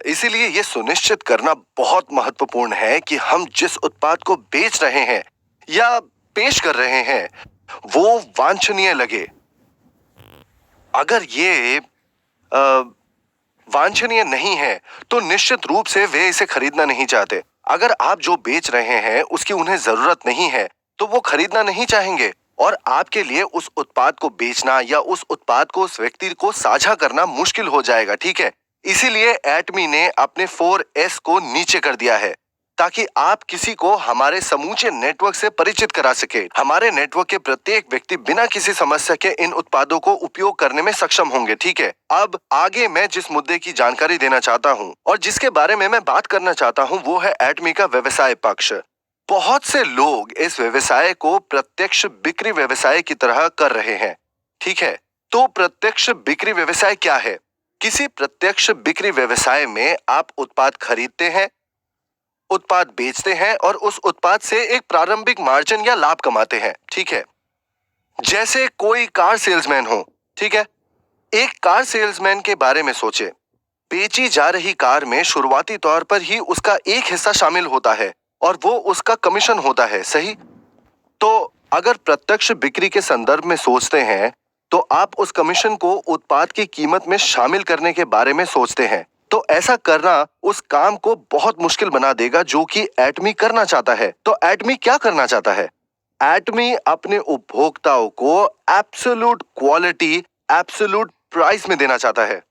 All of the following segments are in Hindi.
इसीलिए ये सुनिश्चित करना बहुत महत्वपूर्ण है कि हम जिस उत्पाद को बेच रहे हैं या पेश कर रहे हैं वो वांछनीय लगे। अगर ये वांछनीय नहीं है तो निश्चित रूप से वे इसे खरीदना नहीं चाहते। अगर आप जो बेच रहे हैं उसकी उन्हें जरूरत नहीं है तो वो खरीदना नहीं चाहेंगे और आपके लिए उस उत्पाद को बेचना या उस उत्पाद को उस व्यक्ति को साझा करना मुश्किल हो जाएगा। ठीक है, इसीलिए एटमी ने अपने 4S को नीचे कर दिया है ताकि आप किसी को हमारे समूचे नेटवर्क से परिचित करा सके। हमारे नेटवर्क के प्रत्येक व्यक्ति बिना किसी समस्या के इन उत्पादों को उपयोग करने में सक्षम होंगे। ठीक है, अब आगे मैं जिस मुद्दे की जानकारी देना चाहता हूँ और जिसके बारे में मैं बात करना चाहता हूँ वो है एटमी का व्यवसाय पक्ष। बहुत से लोग इस व्यवसाय को प्रत्यक्ष बिक्री व्यवसाय की तरह कर रहे हैं। ठीक है, तो प्रत्यक्ष बिक्री व्यवसाय क्या है? किसी प्रत्यक्ष बिक्री व्यवसाय में आप उत्पाद खरीदते हैं, उत्पाद बेचते हैं और उस उत्पाद से एक प्रारंभिक मार्जिन या लाभ कमाते हैं। ठीक है, जैसे कोई कार सेल्समैन हो। ठीक है, एक कार सेल्समैन के बारे में सोचे। बेची जा रही कार में शुरुआती तौर पर ही उसका एक हिस्सा शामिल होता है और वो उसका कमीशन होता है। सही? तो अगर प्रत्यक्ष बिक्री के संदर्भ में सोचते हैं तो आप उस कमीशन को उत्पाद की कीमत में शामिल करने के बारे में सोचते हैं। तो ऐसा करना उस काम को बहुत मुश्किल बना देगा जो कि एटमी करना चाहता है। तो एटमी क्या करना चाहता है? एटमी अपने उपभोक्ताओं को एब्सोल्यूट क्वालिटी, एब्सोल्यूट प्राइस में देना चाहता है।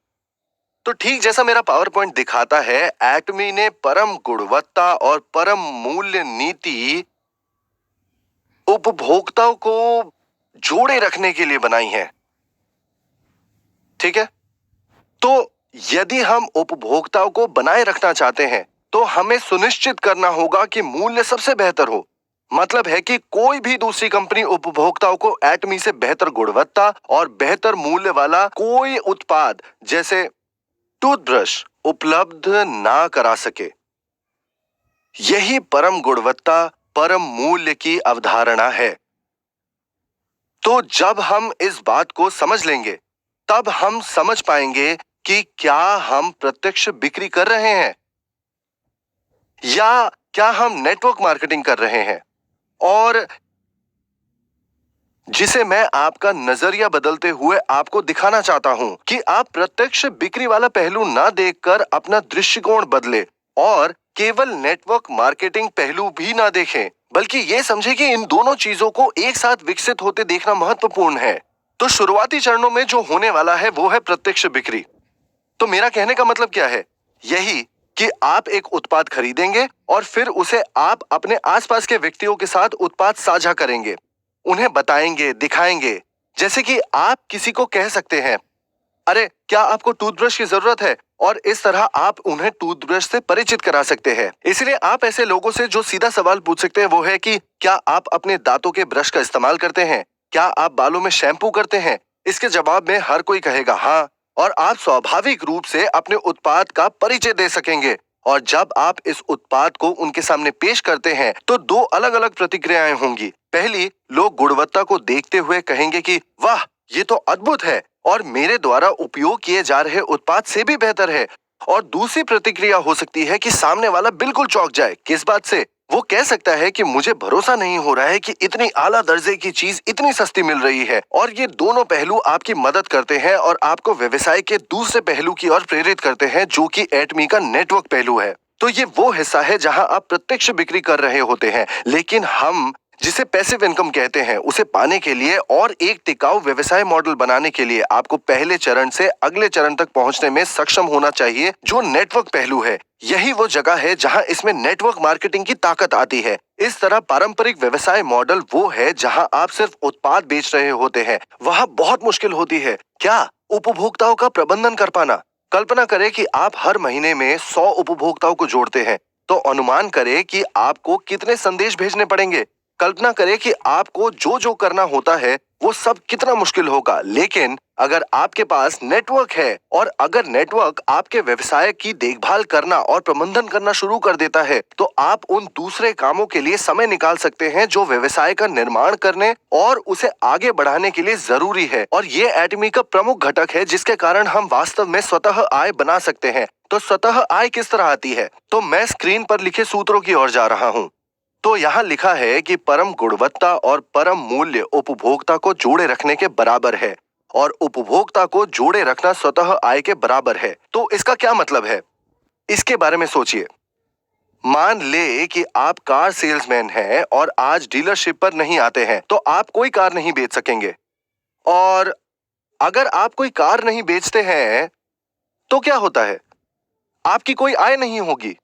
तो ठीक जैसा मेरा पावर पॉइंट दिखाता है, एटमी ने परम गुणवत्ता और परम मूल्य नीति उपभोक्ताओं को जोड़े रखने के लिए बनाई है। ठीक है, तो यदि हम उपभोक्ताओं को बनाए रखना चाहते हैं तो हमें सुनिश्चित करना होगा कि मूल्य सबसे बेहतर हो। मतलब है कि कोई भी दूसरी कंपनी उपभोक्ताओं को एटमी से बेहतर गुणवत्ता और बेहतर मूल्य वाला कोई उत्पाद जैसे टूथब्रश उपलब्ध ना करा सके। यही परम गुणवत्ता, परम मूल्य की अवधारणा है। तो जब हम इस बात को समझ लेंगे तब हम समझ पाएंगे कि क्या हम प्रत्यक्ष बिक्री कर रहे हैं या क्या हम नेटवर्क मार्केटिंग कर रहे हैं, और जिसे मैं आपका नजरिया बदलते हुए आपको दिखाना चाहता हूं कि आप प्रत्यक्ष बिक्री वाला पहलू ना देखकर अपना दृष्टिकोण बदले और केवल नेटवर्क मार्केटिंग पहलू भी ना देखें, बल्कि ये समझे कि इन दोनों चीजों को एक साथ विकसित होते देखना महत्वपूर्ण है। तो शुरुआती चरणों में जो होने वाला है वो है प्रत्यक्ष बिक्री। तो मेरा कहने का मतलब क्या है? यही कि आप एक उत्पाद खरीदेंगे और फिर उसे आप अपने आसपास के व्यक्तियों के साथ उत्पाद साझा करेंगे, उन्हें बताएंगे, दिखाएंगे। जैसे कि आप किसी को कह सकते हैं, अरे क्या आपको टूथब्रश की जरूरत है, और इस तरह आप उन्हें टूथब्रश से परिचित करा सकते हैं। इसलिए आप ऐसे लोगों से जो सीधा सवाल पूछ सकते हैं वो है कि क्या आप अपने दांतों के ब्रश का इस्तेमाल करते हैं? क्या आप बालों में शैम्पू करते हैं? इसके जवाब में हर कोई कहेगा हाँ, और आप स्वाभाविक रूप से अपने उत्पाद का परिचय दे सकेंगे। और जब आप इस उत्पाद को उनके सामने पेश करते हैं तो दो अलग अलग प्रतिक्रियाएं होंगी। पहली, लोग गुणवत्ता को देखते हुए कहेंगे कि वाह, ये तो अद्भुत है और मेरे द्वारा उपयोग किए जा रहे उत्पाद से भी बेहतर है। और दूसरी प्रतिक्रिया हो सकती है कि सामने वाला बिल्कुल चौंक जाए। किस बात से? वो कह सकता है कि मुझे भरोसा नहीं हो रहा है कि इतनी आला दर्जे की चीज इतनी सस्ती मिल रही है। और ये दोनों पहलू आपकी मदद करते हैं और आपको व्यवसाय के दूसरे पहलू की ओर प्रेरित करते हैं जो कि एटमी का नेटवर्क पहलू है। तो ये वो हिस्सा है जहां आप प्रत्यक्ष बिक्री कर रहे होते हैं, लेकिन हम जिसे पैसिव इनकम कहते हैं उसे पाने के लिए और एक टिकाऊ व्यवसाय मॉडल बनाने के लिए आपको पहले चरण से अगले चरण तक पहुंचने में सक्षम होना चाहिए, जो नेटवर्क पहलू है। यही वो जगह है जहां इसमें नेटवर्क मार्केटिंग की ताकत आती है। इस तरह पारंपरिक व्यवसाय मॉडल वो है जहां आप सिर्फ उत्पाद बेच रहे होते हैं, वहां बहुत मुश्किल होती है क्या उपभोक्ताओं का प्रबंधन कर पाना। कल्पना करें कि आप हर महीने में 100 उपभोक्ताओं को जोड़ते हैं, तो अनुमान करें कि आपको कितने संदेश भेजने पड़ेंगे। कल्पना करें कि आपको जो जो करना होता है वो सब कितना मुश्किल होगा। लेकिन अगर आपके पास नेटवर्क है और अगर नेटवर्क आपके व्यवसाय की देखभाल करना और प्रबंधन करना शुरू कर देता है, तो आप उन दूसरे कामों के लिए समय निकाल सकते हैं जो व्यवसाय का निर्माण करने और उसे आगे बढ़ाने के लिए जरूरी है। और ये एटमी का प्रमुख घटक है जिसके कारण हम वास्तव में स्वतः आय बना सकते हैं। तो स्वतः आय किस तरह आती है? तो मैं स्क्रीन पर लिखे सूत्रों की ओर जा रहा हूँ। तो यहाँ लिखा है कि परम गुणवत्ता और परम मूल्य उपभोक्ता को जोड़े रखने के बराबर है और उपभोक्ता को जोड़े रखना स्वतः आय के बराबर है। तो इसका क्या मतलब है? इसके बारे में सोचिए। मान ले कि आप कार सेल्समैन हैं और आज डीलरशिप पर नहीं आते हैं, तो आप कोई कार नहीं बेच सकेंगे। और अगर आप कोई कार नहीं बेचते हैं, तो क्या होता है? आपकी कोई आय नहीं होगी।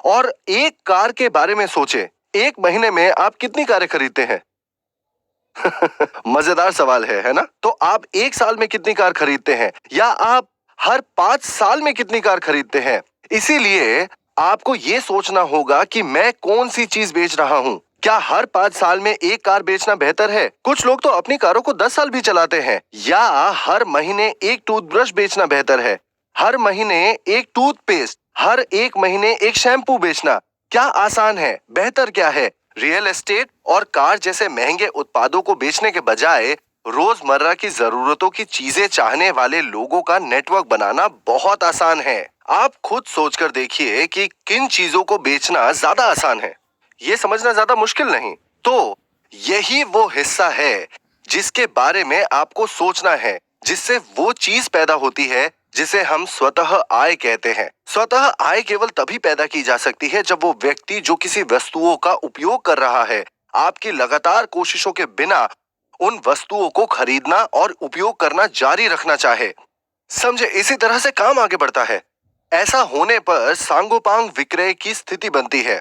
और एक कार के बारे में सोचे, एक महीने में आप कितनी कारें खरीदते हैं? मजेदार सवाल है ना? तो आप एक साल में कितनी कार खरीदते हैं या आप हर 5 साल में कितनी कार खरीदते हैं? इसीलिए आपको ये सोचना होगा कि मैं कौन सी चीज बेच रहा हूँ। क्या हर 5 साल में एक कार बेचना बेहतर है? कुछ लोग तो अपनी कारों को 10 साल भी चलाते हैं। या हर महीने एक टूथब्रश बेचना बेहतर है? हर महीने एक टूथपेस्ट, हर एक महीने एक शैम्पू बेचना क्या आसान है? बेहतर क्या है? रियल एस्टेट और कार जैसे महंगे उत्पादों को बेचने के बजाय रोजमर्रा की जरूरतों की चीजें चाहने वाले लोगों का नेटवर्क बनाना बहुत आसान है। आप खुद सोचकर देखिए कि किन चीजों को बेचना ज्यादा आसान है। ये समझना ज्यादा मुश्किल नहीं। तो यही वो हिस्सा है जिसके बारे में आपको सोचना है, जिससे वो चीज पैदा होती है जिसे हम स्वतः आय कहते हैं। स्वतः आय केवल तभी पैदा की जा सकती है जब वो व्यक्ति जो किसी वस्तुओं का उपयोग कर रहा है, आपकी लगातार कोशिशों के बिना उन वस्तुओं को खरीदना और उपयोग करना जारी रखना चाहे। समझे? इसी तरह से काम आगे बढ़ता है। ऐसा होने पर सांगोपांग विक्रय की स्थिति बनती है।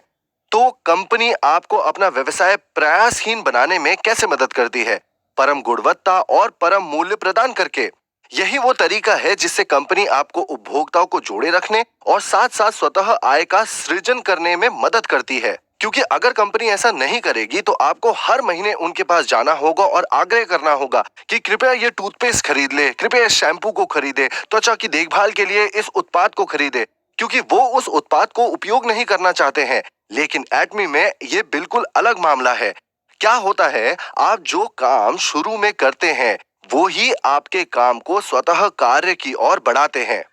तो कंपनी आपको अपना व्यवसाय प्रयासहीन बनाने में कैसे मदद करती है? परम गुणवत्ता और परम मूल्य प्रदान करके। यही वो तरीका है जिससे कंपनी आपको उपभोक्ताओं को जोड़े रखने और साथ साथ स्वतः आय का सृजन करने में मदद करती है। क्योंकि अगर कंपनी ऐसा नहीं करेगी तो आपको हर महीने उनके पास जाना होगा और आग्रह करना होगा कि कृपया ये टूथपेस्ट खरीद ले, कृपया इस शैम्पू को खरीदे, त्वचा की देखभाल के लिए इस उत्पाद को खरीदे, क्योंकि वो उस उत्पाद को उपयोग नहीं करना चाहते हैं। लेकिन एटमी में ये बिल्कुल अलग मामला है। क्या होता है, आप जो काम शुरू में करते हैं वो ही आपके काम को स्वतः कार्य की ओर बढ़ाते हैं।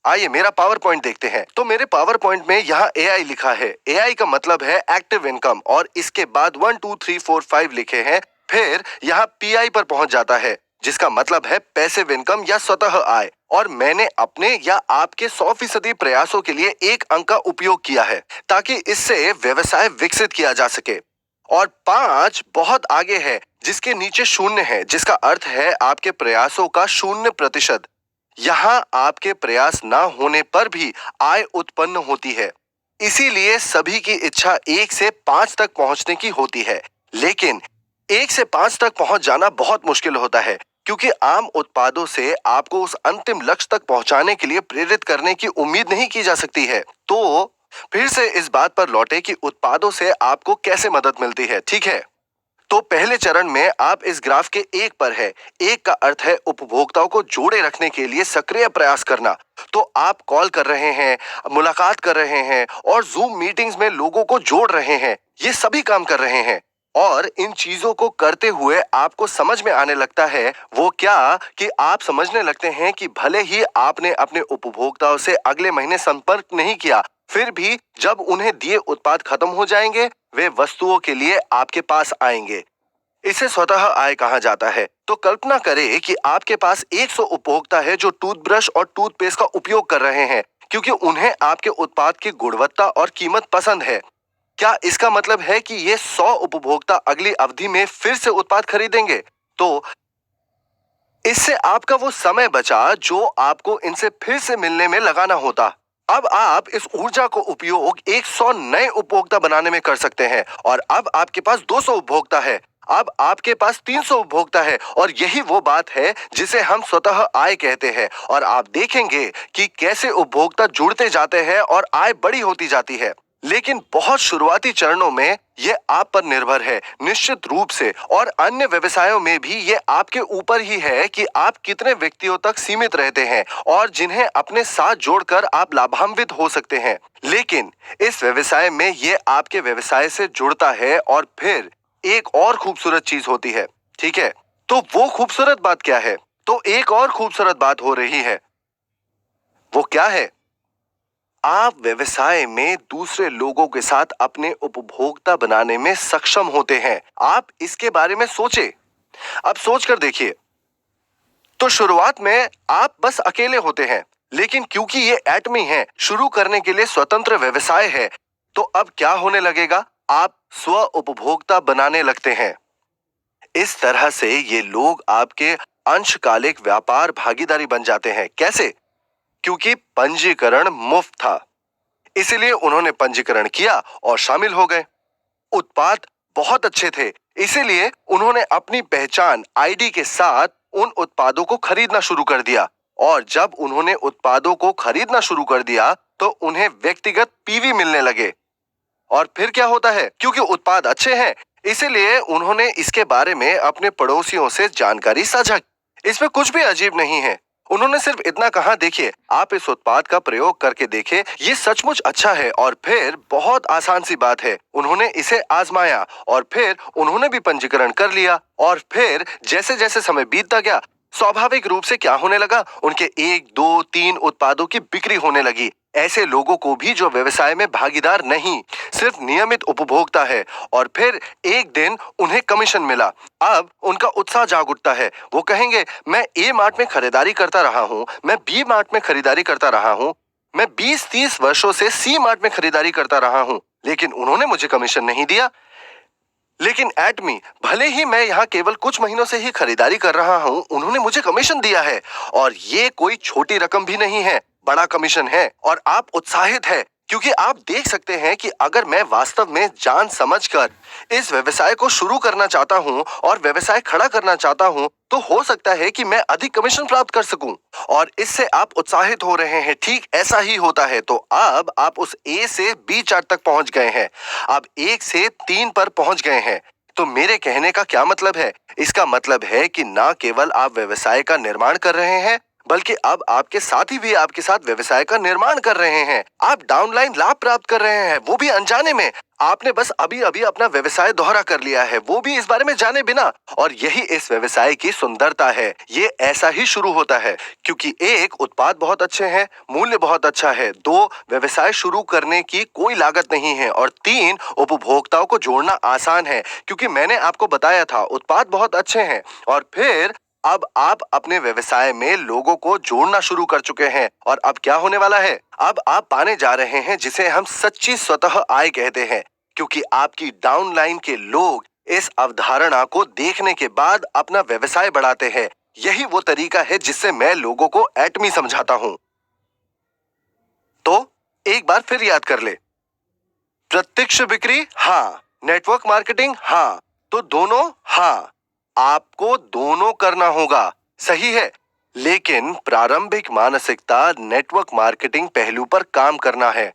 आइए मेरा पावर पॉइंट देखते हैं। तो मेरे पावर पॉइंट में यहाँ एआई लिखा है। एआई का मतलब है एक्टिव इनकम और इसके बाद 1 2 3 4 5 लिखे हैं। फिर यहाँ पीआई पर पहुंच जाता है जिसका मतलब है पैसिव इनकम या स्वतः आय। और मैंने अपने या आपके 100% प्रयासों के लिए एक अंक का उपयोग किया है ताकि इससे व्यवसाय विकसित किया जा सके। और 5 बहुत आगे है जिसके नीचे 0 है, जिसका अर्थ है आपके प्रयासों का 0%। यहाँ आपके प्रयास ना होने पर भी आय उत्पन्न होती है। इसीलिए सभी की इच्छा 1 से 5 तक पहुंचने की होती है, लेकिन 1 से 5 तक पहुंच जाना बहुत मुश्किल होता है क्योंकि आम उत्पादों से आपको उस अंतिम लक्ष्य तक पहुंचाने के लिए प्रेरित करने की उम्मीद नहीं की जा सकती है। तो फिर से इस बात पर लौटे कि उत्पादों से आपको कैसे मदद मिलती है, ठीक है? तो पहले चरण में आप इस ग्राफ के 1 पर है। 1 का अर्थ है उपभोक्ताओं को जोड़े रखने के लिए सक्रिय प्रयास करना। तो आप कॉल कर रहे हैं, मुलाकात कर रहे हैं और जूम मीटिंग्स में लोगों को जोड़ रहे हैं। ये सभी काम कर रहे हैं और इन चीजों को करते हुए आपको समझ में आने लगता है वो क्या कि आप समझने लगते हैं कि भले ही आपने अपने उपभोक्ताओं से अगले महीने संपर्क नहीं किया, फिर भी जब उन्हें दिए उत्पाद खत्म हो जाएंगे वे वस्तुओं के लिए आपके पास आएंगे। इसे स्वतः आय कहा जाता है। तो कल्पना करें कि आपके पास 100 उपभोक्ता है जो टूथब्रश और टूथपेस्ट का उपयोग कर रहे हैं क्योंकि उन्हें आपके उत्पाद की गुणवत्ता और कीमत पसंद है। क्या इसका मतलब है कि ये 100 उपभोक्ता अगली अवधि में फिर से उत्पाद खरीदेंगे? तो इससे आपका वो समय बचा जो आपको इनसे फिर से मिलने में लगाना होता। अब आप इस ऊर्जा को उपयोग 100 नए उपभोक्ता बनाने में कर सकते हैं और अब आपके पास 200 उपभोक्ता है। अब आपके पास 300 उपभोक्ता है और यही वो बात है जिसे हम स्वतः आय कहते हैं। और आप देखेंगे कि कैसे उपभोक्ता जुड़ते जाते हैं और आय बड़ी होती जाती है। लेकिन बहुत शुरुआती चरणों में ये आप पर निर्भर है निश्चित रूप से, और अन्य व्यवसायों में भी ये आपके ऊपर ही है कि आप कितने व्यक्तियों तक सीमित रहते हैं और जिन्हें अपने साथ जोड़कर आप लाभान्वित हो सकते हैं। लेकिन इस व्यवसाय में ये आपके व्यवसाय से जुड़ता है और फिर एक और खूबसूरत चीज होती है, ठीक है? तो वो खूबसूरत बात क्या है? तो एक और खूबसूरत बात हो रही है। वो क्या है? आप व्यवसाय में दूसरे लोगों के साथ अपने उपभोक्ता बनाने में सक्षम होते हैं। आप इसके बारे में सोचें। अब सोच कर देखिए। तो शुरुआत में आप बस अकेले होते हैं, लेकिन क्योंकि ये एटमी है, शुरू करने के लिए स्वतंत्र व्यवसाय है, तो अब क्या होने लगेगा? आप स्व उपभोक्ता बनाने लगते हैं। इस तरह से ये लोग आपके अंशकालिक व्यापार भागीदारी बन जाते हैं। कैसे? क्योंकि पंजीकरण मुफ्त था, इसलिए उन्होंने पंजीकरण किया और शामिल हो गए। उत्पाद बहुत अच्छे थे, इसीलिए उन्होंने अपनी पहचान आईडी के साथ उन उत्पादों को खरीदना शुरू कर दिया। और जब उन्होंने उत्पादों को खरीदना शुरू कर दिया तो उन्हें व्यक्तिगत पीवी मिलने लगे। और फिर क्या होता है? क्योंकि उत्पाद अच्छे हैं, इसीलिए उन्होंने इसके बारे में अपने पड़ोसियों से जानकारी साझा की। इसमें कुछ भी अजीब नहीं है। उन्होंने सिर्फ इतना कहा, देखिए आप इस उत्पाद का प्रयोग करके देखें, ये सचमुच अच्छा है। और फिर बहुत आसान सी बात है, उन्होंने इसे आजमाया और फिर उन्होंने भी पंजीकरण कर लिया। और फिर जैसे जैसे समय बीतता गया, स्वाभाविक रूप से क्या होने लगा? उनके 1, 2, 3 उत्पादों की बिक्री होने लगी। ऐसे लोगों को भी जो व्यवसाय में भागीदार नहीं, सिर्फ नियमित उपभोक्ता है। और फिर एक दिन उन्हें कमीशन मिला। अब उनका उत्साह जाग उठता है। वो कहेंगे, मैं ए मार्ट में खरीदारी करता रहा हूँ, मैं बी मार्ट में खरीदारी करता रहा हूँ, मैं 20-30 वर्षों से सी मार्ट में खरीदारी करता रहा हूँ, लेकिन उन्होंने मुझे कमीशन नहीं दिया। लेकिन एटमी, भले ही मैं यहाँ केवल कुछ महीनों से ही खरीदारी कर रहा हूँ, उन्होंने मुझे कमीशन दिया है। और ये कोई छोटी रकम भी नहीं है, बड़ा कमीशन है। और आप उत्साहित है, क्योंकि आप देख सकते हैं कि अगर मैं वास्तव में जान समझकर इस व्यवसाय को शुरू करना चाहता हूँ और व्यवसाय खड़ा करना चाहता हूँ, तो हो सकता है कि मैं अधिक कमीशन प्राप्त कर सकूं। और इससे आप उत्साहित हो रहे हैं। ठीक ऐसा ही होता है। तो अब आप उस ए से बी चार्ट तक पहुंच गए हैं, अब 1 से 3 पर पहुंच गए हैं। तो मेरे कहने का क्या मतलब है? इसका मतलब है कि ना केवल आप व्यवसाय का निर्माण कर रहे हैं, बल्कि अब आपके साथी भी आपके साथ व्यवसाय का निर्माण कर रहे हैं। आप डाउनलाइन लाभ प्राप्त कर रहे हैं, वो भी अनजाने में। आपने बस अभी अभी अपना व्यवसाय दोहरा कर लिया है, वो भी इस बारे में जाने बिना। और यही इस व्यवसाय की सुंदरता है। ये ऐसा ही शुरू होता है, क्योंकि 1, उत्पाद बहुत अच्छे हैं, मूल्य बहुत अच्छा है, 2, व्यवसाय शुरू करने की कोई लागत नहीं है, और 3, उपभोक्ताओं को जोड़ना आसान है, क्योंकि मैंने आपको बताया था उत्पाद बहुत अच्छे हैं। और फिर अब आप अपने व्यवसाय में लोगों को जोड़ना शुरू कर चुके हैं। और अब क्या होने वाला है? अब आप पाने जा रहे हैं जिसे हम सच्ची स्वतः आय कहते हैं, क्योंकि आपकी डाउनलाइन के लोग इस अवधारणा को देखने के बाद अपना व्यवसाय बढ़ाते हैं। यही वो तरीका है जिससे मैं लोगों को एटमी समझाता हूं। तो एक बार फिर याद कर ले। प्रत्यक्ष बिक्री हाँ, नेटवर्क मार्केटिंग हाँ, तो दोनों हाँ, आपको दोनों करना होगा, सही है। लेकिन प्रारंभिक मानसिकता नेटवर्क मार्केटिंग पहलू पर काम करना है।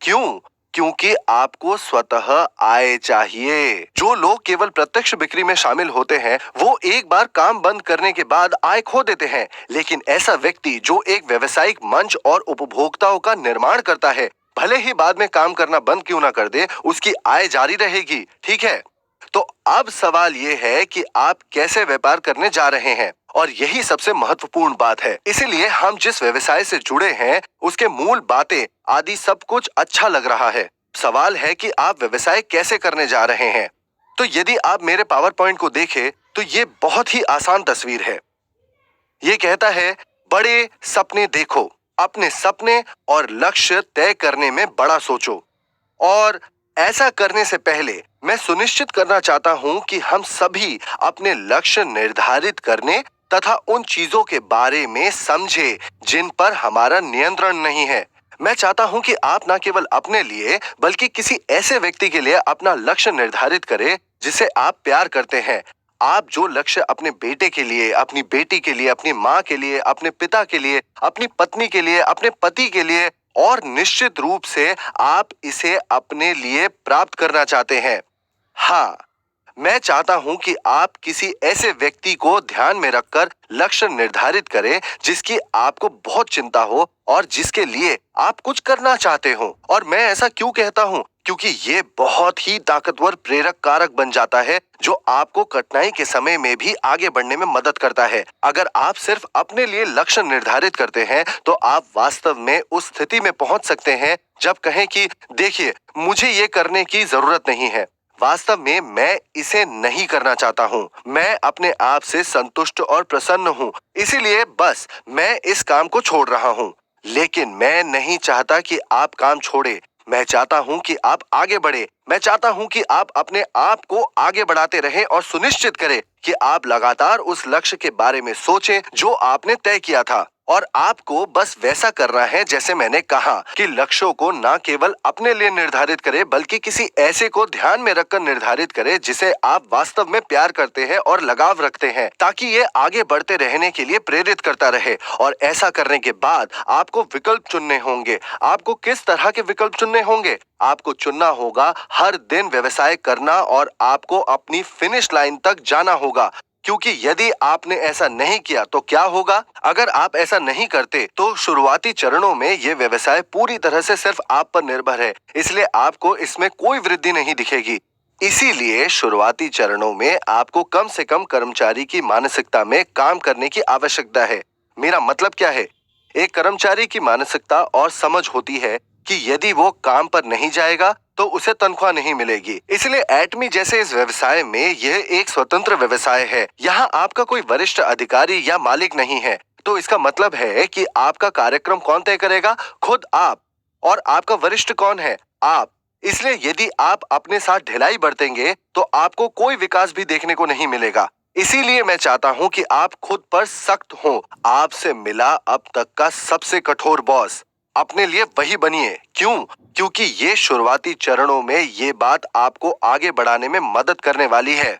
क्यों? क्योंकि आपको स्वतः आय चाहिए। जो लोग केवल प्रत्यक्ष बिक्री में शामिल होते हैं, वो एक बार काम बंद करने के बाद आय खो देते हैं। लेकिन ऐसा व्यक्ति जो एक व्यवसायिक मंच और उपभोक्ताओं का निर्माण करता है, भले ही बाद में काम करना बंद क्यों ना कर दे, उसकी आय जारी रहेगी। ठीक है? तो अब सवाल ये है कि आप कैसे व्यापार करने जा रहे हैं, और यही सबसे महत्वपूर्ण बात है। इसीलिए हम जिस व्यवसाय से जुड़े हैं, उसके मूल बातें आदि सब कुछ अच्छा लग रहा है। सवाल है कि आप व्यवसाय कैसे करने जा रहे हैं। तो यदि आप मेरे पावर पॉइंट को देखें, तो ये बहुत ही आसान तस्वीर है। ये कहता है, बड़े सपने देखो, अपने सपने और लक्ष्य तय करने में बड़ा सोचो। और ऐसा करने से पहले मैं सुनिश्चित करना चाहता हूं कि हम सभी अपने लक्ष्य निर्धारित करने तथा उन चीजों के बारे में समझे जिन पर हमारा नियंत्रण नहीं है। मैं चाहता हूं कि आप न केवल अपने लिए, बल्कि किसी ऐसे व्यक्ति के लिए अपना लक्ष्य निर्धारित करें जिसे आप प्यार करते हैं। आप जो लक्ष्य अपने बेटे के लिए, अपनी बेटी के लिए, अपनी माँ के लिए, अपने पिता के लिए, अपनी पत्नी के लिए, अपने पति के लिए, और निश्चित रूप से आप इसे अपने लिए प्राप्त करना चाहते हैं। हाँ, मैं चाहता हूं कि आप किसी ऐसे व्यक्ति को ध्यान में रखकर लक्ष्य निर्धारित करें जिसकी आपको बहुत चिंता हो और जिसके लिए आप कुछ करना चाहते हो। और मैं ऐसा क्यों कहता हूं? क्योंकि ये बहुत ही ताकतवर प्रेरक कारक बन जाता है जो आपको कठिनाई के समय में भी आगे बढ़ने में मदद करता है। अगर आप सिर्फ अपने लिए लक्ष्य निर्धारित करते हैं तो आप वास्तव में उस स्थिति में पहुंच सकते हैं जब कहें कि देखिए, मुझे ये करने की जरूरत नहीं है, वास्तव में मैं इसे नहीं करना चाहता हूँ, मैं अपने आप से संतुष्ट और प्रसन्न हूँ, इसीलिए बस मैं इस काम को छोड़ रहा हूँ। लेकिन मैं नहीं चाहता कि आप काम छोड़े, मैं चाहता हूं कि आप आगे बढ़े। मैं चाहता हूं कि आप अपने आप को आगे बढ़ाते रहें और सुनिश्चित करें कि आप लगातार उस लक्ष्य के बारे में सोचें जो आपने तय किया था। और आपको बस वैसा करना है जैसे मैंने कहा कि लक्ष्यों को न केवल अपने लिए निर्धारित करें बल्कि किसी ऐसे को ध्यान में रखकर निर्धारित करें जिसे आप वास्तव में प्यार करते हैं और लगाव रखते हैं, ताकि ये आगे बढ़ते रहने के लिए प्रेरित करता रहे। और ऐसा करने के बाद आपको विकल्प चुनने होंगे। आपको किस तरह के विकल्प चुनने होंगे? आपको चुनना होगा हर दिन व्यवसाय करना और आपको अपनी फिनिश लाइन तक जाना होगा, क्योंकि यदि आपने ऐसा नहीं किया तो क्या होगा? अगर आप ऐसा नहीं करते तो शुरुआती चरणों में ये व्यवसाय पूरी तरह से सिर्फ आप पर निर्भर है, इसलिए आपको इसमें कोई वृद्धि नहीं दिखेगी। इसीलिए शुरुआती चरणों में आपको कम से कम कर्मचारी की मानसिकता में काम करने की आवश्यकता है। मेरा मतलब क्या है? एक कर्मचारी की मानसिकता और समझ होती है कि यदि वो काम पर नहीं जाएगा तो उसे तनख्वाह नहीं मिलेगी। इसलिए एटमी जैसे इस व्यवसाय में यह एक स्वतंत्र व्यवसाय है। यहाँ आपका कोई वरिष्ठ अधिकारी या मालिक नहीं है। तो इसका मतलब है कि आपका कार्यक्रम कौन तय करेगा? खुद आप। और आपका वरिष्ठ कौन है? आप। इसलिए यदि आप अपने साथ ढिलाई बरतेंगे तो आपको कोई विकास भी देखने को नहीं मिलेगा। इसीलिए मैं चाहता हूं कि आप खुद पर सख्त हों। आपसे मिला अब तक का सबसे कठोर बॉस। अपने लिए वही बनिए। क्यों? क्योंकि ये शुरुआती चरणों में ये बात आपको आगे बढ़ाने में मदद करने वाली है।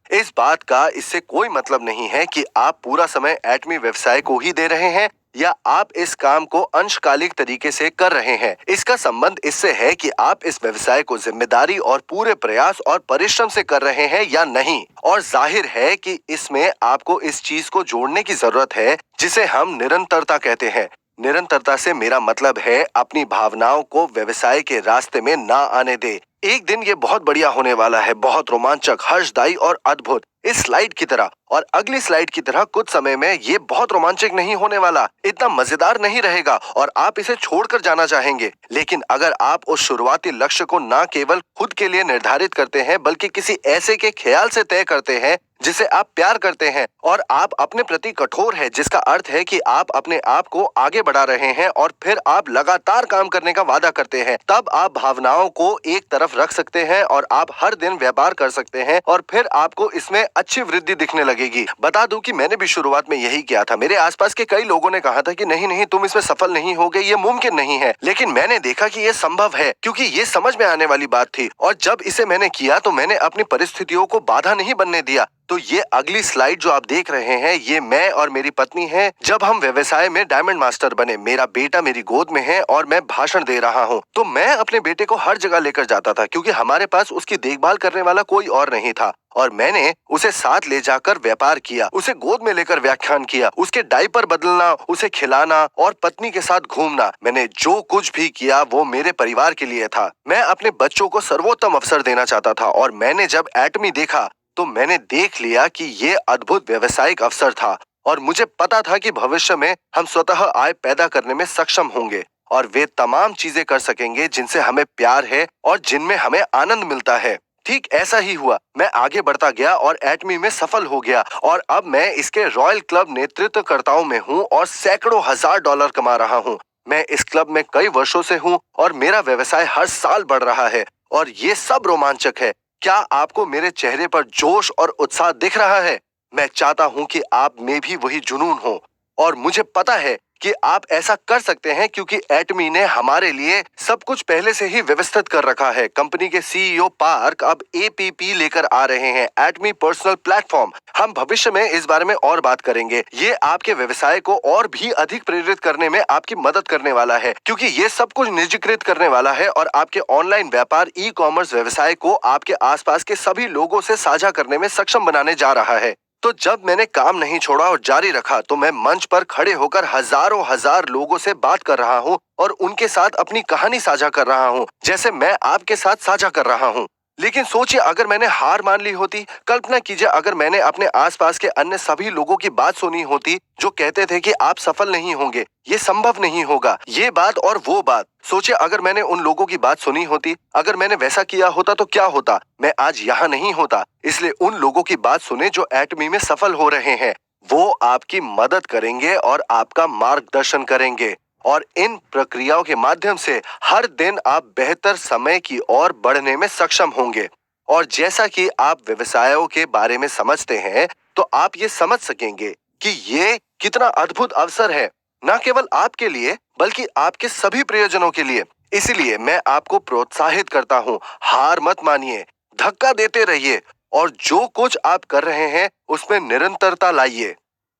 इस बात का इससे कोई मतलब नहीं है कि आप पूरा समय एटमी व्यवसाय को ही दे रहे हैं या आप इस काम को अंशकालिक तरीके से कर रहे हैं। इसका संबंध इससे है कि आप इस व्यवसाय को जिम्मेदारी और पूरे प्रयास और परिश्रम से कर रहे हैं या नहीं। और जाहिर है कि इसमें आपको इस चीज को जोड़ने की जरूरत है जिसे हम निरंतरता कहते हैं। निरंतरता से मेरा मतलब है अपनी भावनाओं को व्यवसाय के रास्ते में ना आने दे। एक दिन ये बहुत बढ़िया होने वाला है, बहुत रोमांचक, हर्षदायी और अद्भुत, इस स्लाइड की तरह। और अगली स्लाइड की तरह कुछ समय में ये बहुत रोमांचक नहीं होने वाला, इतना मजेदार नहीं रहेगा और आप इसे छोड़कर जाना चाहेंगे। लेकिन अगर आप उस शुरुआती लक्ष्य को न केवल खुद के लिए निर्धारित करते हैं बल्कि किसी ऐसे के ख्याल से तय करते हैं जिसे आप प्यार करते हैं और आप अपने प्रति कठोर है, जिसका अर्थ है कि आप अपने आप को आगे बढ़ा रहे हैं और फिर आप लगातार काम करने का वादा करते हैं, तब आप भावनाओं को एक तरफ रख सकते हैं और आप हर दिन व्यापार कर सकते हैं और फिर आपको इसमें अच्छी वृद्धि दिखने लगेगी। बता दूं कि मैंने भी शुरुआत में यही किया था। मेरे आसपास के कई लोगों ने कहा था कि नहीं नहीं, तुम इसमें सफल नहीं होगे, ये मुमकिन नहीं है। लेकिन मैंने देखा कि ये संभव है, क्योंकि ये समझ में आने वाली बात थी। और जब इसे मैंने किया तो मैंने अपनी परिस्थितियों को बाधा नहीं बनने दिया। तो ये अगली स्लाइड जो आप देख रहे हैं, ये मैं और मेरी पत्नी है जब हम व्यवसाय में डायमंड मास्टर बने। मेरा बेटा मेरी गोद में है और मैं भाषण दे रहा हूँ। तो मैं अपने बेटे को हर जगह लेकर जाता था क्योंकि हमारे पास उसकी देखभाल करने वाला कोई और नहीं था। और मैंने उसे साथ ले जाकर व्यापार किया, उसे गोद में लेकर व्याख्यान किया, उसके डायपर बदलना, उसे खिलाना और पत्नी के साथ घूमना। मैंने जो कुछ भी किया वो मेरे परिवार के लिए था। मैं अपने बच्चों को सर्वोत्तम अवसर देना चाहता था। और मैंने जब एटमी देखा तो मैंने देख लिया कि ये अद्भुत व्यावसायिक अवसर था और मुझे पता था कि भविष्य में हम स्वतः आय पैदा करने में सक्षम होंगे और वे तमाम चीजें कर सकेंगे जिनसे हमें प्यार है और जिनमें हमें आनंद मिलता है। ठीक ऐसा ही हुआ। मैं आगे बढ़ता गया और एटमी में सफल हो गया और अब मैं इसके रॉयल क्लब नेतृत्वकर्ताओं में हूँ और सैकड़ों हजार डॉलर कमा रहा हूँ। मैं इस क्लब में कई वर्षों से हूँ और मेरा व्यवसाय हर साल बढ़ रहा है और ये सब रोमांचक है। क्या आपको मेरे चेहरे पर जोश और उत्साह दिख रहा है? मैं चाहता हूं कि आप में भी वही जुनून हो और मुझे पता है कि आप ऐसा कर सकते हैं क्योंकि एटमी ने हमारे लिए सब कुछ पहले से ही व्यवस्थित कर रखा है। कंपनी के सीईओ पार्क अब एपीपी लेकर आ रहे हैं, एटमी पर्सनल प्लेटफॉर्म। हम भविष्य में इस बारे में और बात करेंगे। ये आपके व्यवसाय को और भी अधिक प्रेरित करने में आपकी मदद करने वाला है क्योंकि ये सब कुछ निजीकृत करने वाला है और आपके ऑनलाइन व्यापार ई कॉमर्स व्यवसाय को आपके आसपास के सभी लोगों से साझा करने में सक्षम बनाने जा रहा है। तो जब मैंने काम नहीं छोड़ा और जारी रखा तो मैं मंच पर खड़े होकर हजारों हजार लोगों से बात कर रहा हूँ और उनके साथ अपनी कहानी साझा कर रहा हूँ, जैसे मैं आपके साथ साझा कर रहा हूँ। लेकिन सोचिए, अगर मैंने हार मान ली होती, कल्पना कीजिए अगर मैंने अपने आसपास के अन्य सभी लोगों की बात सुनी होती जो कहते थे कि आप सफल नहीं होंगे, ये संभव नहीं होगा, ये बात और वो बात। सोचिए अगर मैंने उन लोगों की बात सुनी होती, अगर मैंने वैसा किया होता तो क्या होता, मैं आज यहाँ नहीं होता। इसलिए उन लोगों की बात सुने जो एटमी में सफल हो रहे हैं। वो आपकी मदद करेंगे और आपका मार्गदर्शन करेंगे, और इन प्रक्रियाओं के माध्यम से हर दिन आप बेहतर समय की ओर बढ़ने में सक्षम होंगे। और जैसा कि आप व्यवसायों के बारे में समझते हैं, तो आप ये समझ सकेंगे कि ये कितना अद्भुत अवसर है, न केवल आपके लिए बल्कि आपके सभी प्रयोजनों के लिए। इसलिए मैं आपको प्रोत्साहित करता हूँ, हार मत मानिए, धक्का देते रहिए और जो कुछ आप कर रहे हैं उसमें निरंतरता लाइए।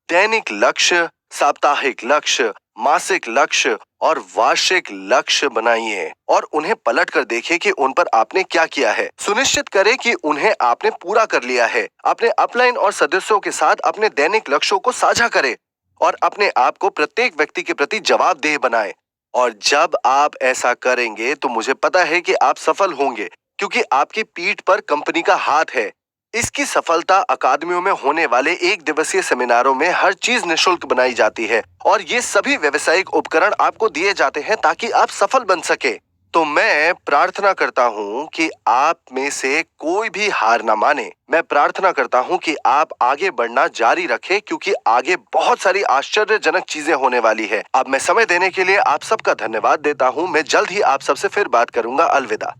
दैनिक लक्ष्य, साप्ताहिक लक्ष्य, मासिक लक्ष्य और वार्षिक लक्ष्य बनाइए और उन्हें पलट कर देखिए कि उन पर आपने क्या किया है। सुनिश्चित करें कि उन्हें आपने पूरा कर लिया है। अपने अपलाइन और सदस्यों के साथ अपने दैनिक लक्ष्यों को साझा करें और अपने आप को प्रत्येक व्यक्ति के प्रति जवाबदेह बनाएं। और जब आप ऐसा करेंगे तो मुझे पता है कि आप सफल होंगे, क्योंकि आपकी पीठ पर कंपनी का हाथ है। इसकी सफलता अकादमियों में होने वाले एक दिवसीय सेमिनारों में हर चीज निशुल्क बनाई जाती है और ये सभी व्यवसायिक उपकरण आपको दिए जाते हैं ताकि आप सफल बन सके। तो मैं प्रार्थना करता हूँ कि आप में से कोई भी हार ना माने। मैं प्रार्थना करता हूँ कि आप आगे बढ़ना जारी रखें, क्योंकि आगे बहुत सारी आश्चर्यजनक चीजें होने वाली है। अब मैं समय देने के लिए आप सबका धन्यवाद देता हूँ। मैं जल्द ही आप सबसे फिर बात करूंगा। अलविदा।